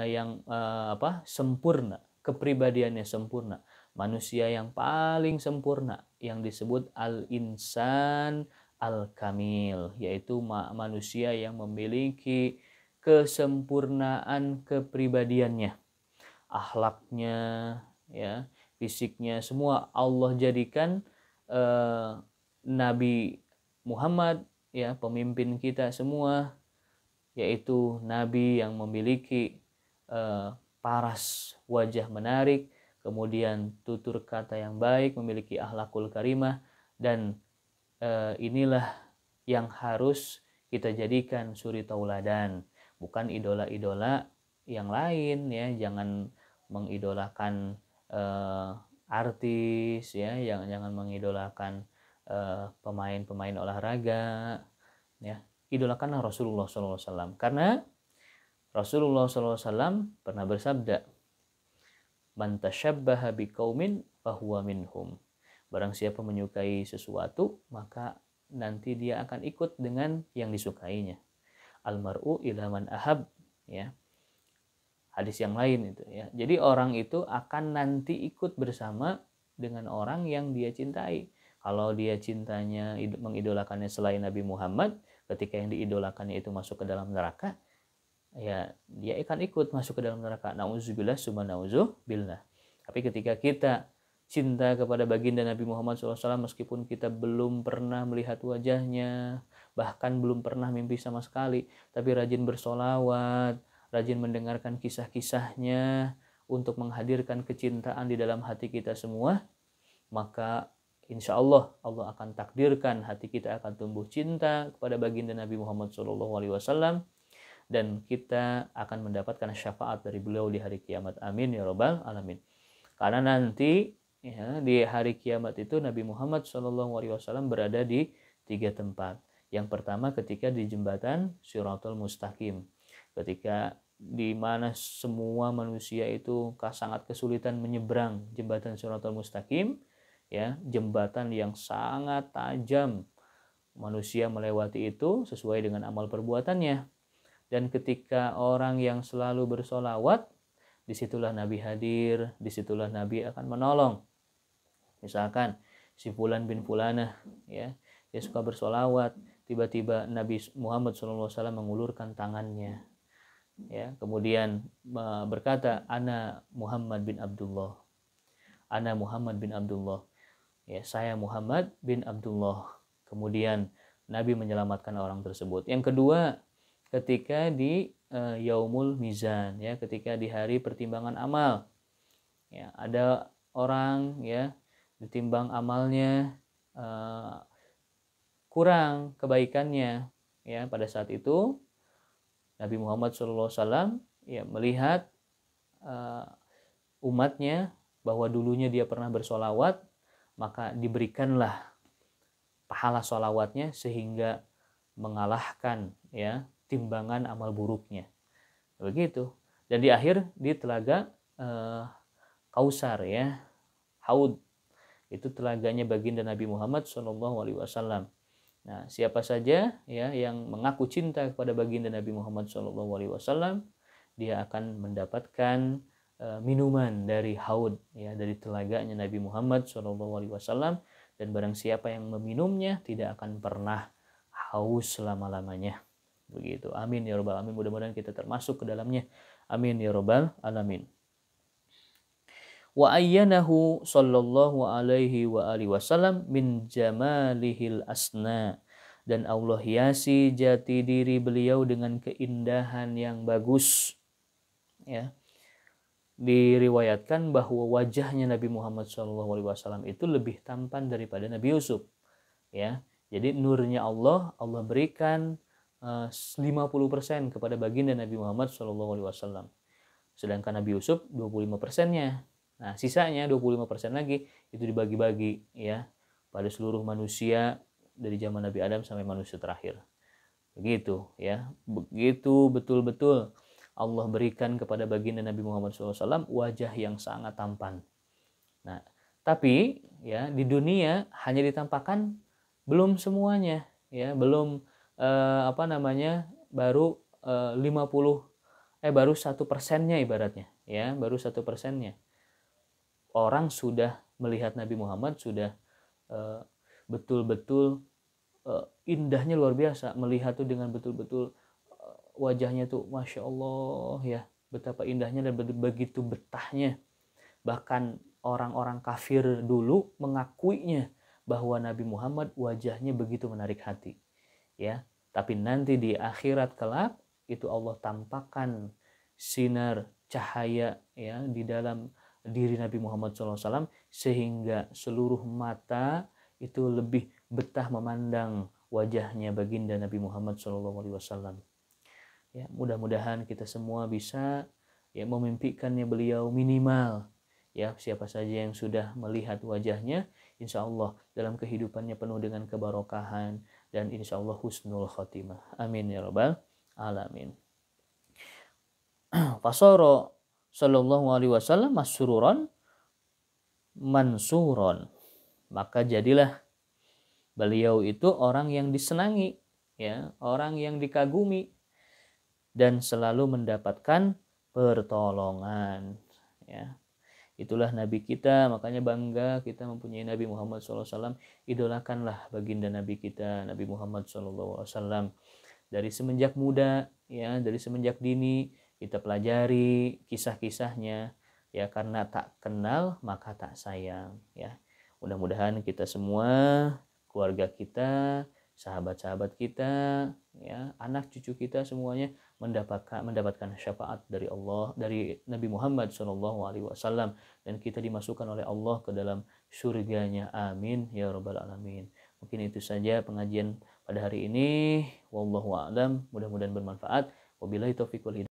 yang sempurna, kepribadiannya sempurna, manusia yang paling sempurna yang disebut al-insan al-kamil, yaitu manusia yang memiliki kesempurnaan kepribadiannya, akhlaknya, ya, fisiknya, semua Allah jadikan Nabi Muhammad, ya, pemimpin kita semua, yaitu nabi yang memiliki paras wajah menarik, kemudian tutur kata yang baik, memiliki akhlakul karimah, dan inilah yang harus kita jadikan suri tauladan, bukan idola-idola yang lain, ya. Jangan mengidolakan artis, ya, jangan mengidolakan pemain-pemain olahraga, ya. Idolakanlah Rasulullah SAW, karena Rasulullah SAW pernah bersabda, man tashabbaha biqaumin fahuwa minhum. Barang siapa menyukai sesuatu, maka nanti dia akan ikut dengan yang disukainya. Almar'u ila man ahab, ya. Hadis yang lain itu, ya. Jadi orang itu akan nanti ikut bersama dengan orang yang dia cintai. Kalau dia cintanya mengidolakannya selain Nabi Muhammad, ketika yang diidolakannya itu masuk ke dalam neraka, ya dia akan ikut masuk ke dalam neraka. Nauzubillah summa nauzubillah. Tapi ketika kita cinta kepada baginda Nabi Muhammad SAW, meskipun kita belum pernah melihat wajahnya, bahkan belum pernah mimpi sama sekali, tapi rajin bersolawat, rajin mendengarkan kisah-kisahnya untuk menghadirkan kecintaan di dalam hati kita semua, maka insya Allah Allah akan takdirkan hati kita akan tumbuh cinta kepada baginda Nabi Muhammad SAW, dan kita akan mendapatkan syafaat dari beliau di hari kiamat. Amin ya robbal alamin. Karena nanti, ya, di hari kiamat itu Nabi Muhammad SAW berada di 3 tempat. Yang pertama ketika di jembatan Shirathul Mustaqim, ketika di mana semua manusia itu sangat kesulitan menyeberang jembatan Shirathul Mustaqim, ya, jembatan yang sangat tajam, manusia melewati itu sesuai dengan amal perbuatannya. Dan ketika orang yang selalu bersolawat, disitulah Nabi hadir, disitulah Nabi akan menolong. Misalkan si Fulan bin Fulanah, ya, dia suka bersolawat, tiba-tiba Nabi Muhammad SAW mengulurkan tangannya, ya, kemudian berkata, ana Muhammad bin Abdullah, ana Muhammad bin Abdullah, ya, saya Muhammad bin Abdullah. Kemudian Nabi menyelamatkan orang tersebut. Yang kedua, ketika di Yaumul Mizan, ya, ketika di hari pertimbangan amal, ya, ada orang, ya, ditimbang amalnya kurang kebaikannya, ya, pada saat itu Nabi Muhammad SAW, ya, melihat umatnya bahwa dulunya dia pernah bersolawat, maka diberikanlah pahala solawatnya sehingga mengalahkan, ya, timbangan amal buruknya. Begitu. Dan di akhir di telaga Kausar, ya, Haud, itu telaganya baginda Nabi Muhammad SAW. Nah, siapa saja, ya, yang mengaku cinta kepada baginda Nabi Muhammad SAW, dia akan mendapatkan minuman dari Haud, ya, dari telaganya Nabi Muhammad SAW. Dan barang siapa yang meminumnya tidak akan pernah haus selama-lamanya. Begitu. Amin ya robbal alamin. Mudah-mudahan kita termasuk ke dalamnya. Amin ya robbal alamin. Wa ayyanahu sallallahu alaihi wa alihi wasallam min jamalihil asna. Dan Allah hiasi jati diri beliau dengan keindahan yang bagus, ya. Diriwayatkan bahwa wajahnya Nabi Muhammad SAW itu lebih tampan daripada Nabi Yusuf, ya. Jadi nurnya Allah berikan 50% kepada baginda Nabi Muhammad SAW. Sedangkan Nabi Yusuf 25%-nya. Nah, sisanya 25% lagi itu dibagi-bagi, ya, pada seluruh manusia dari zaman Nabi Adam sampai manusia terakhir. Begitu, ya. Begitu betul-betul Allah berikan kepada baginda Nabi Muhammad SAW wajah yang sangat tampan. Nah, tapi, ya, di dunia hanya ditampakkan belum semuanya, ya, belum baru 50 baru 1%-nya ibaratnya, ya, baru 1%-nya. Orang sudah melihat Nabi Muhammad, sudah betul-betul indahnya luar biasa, melihat tuh dengan betul-betul wajahnya tuh Masya Allah ya, betapa indahnya dan begitu betahnya. Bahkan orang-orang kafir dulu mengakuinya bahwa Nabi Muhammad wajahnya begitu menarik hati, ya. Tapi nanti di akhirat kelak itu Allah tampakkan sinar cahaya ya di dalam diri Nabi Muhammad SAW, sehingga seluruh mata itu lebih betah memandang wajahnya baginda Nabi Muhammad SAW. Ya, mudah-mudahan kita semua bisa ya memimpikannya beliau minimal. Ya, siapa saja yang sudah melihat wajahnya, insya Allah dalam kehidupannya penuh dengan kebarokahan dan insya Allah husnul khotimah. Amin ya rabbal alamin. Fasoro sallallahu alaihi wasallam masruron mansuron. Maka jadilah beliau itu orang yang disenangi, ya, orang yang dikagumi dan selalu mendapatkan pertolongan, ya. Itulah Nabi kita, makanya bangga kita mempunyai Nabi Muhammad SAW. Idolakanlah baginda Nabi kita, Nabi Muhammad SAW. Dari semenjak muda, ya, dari semenjak dini kita pelajari kisah-kisahnya, ya, karena tak kenal maka tak sayang, ya. Mudah-mudahan kita semua, keluarga kita, sahabat-sahabat kita, ya, anak cucu kita semuanya mendapatkan syafaat dari Allah, dari Nabi Muhammad SAW, dan kita dimasukkan oleh Allah ke dalam surganya. Amin ya rabbal alamin. Mungkin itu saja pengajian pada hari ini. Wallahu a'lam. Mudah-mudahan bermanfaat. Wabillahi taufiq wal hidayah.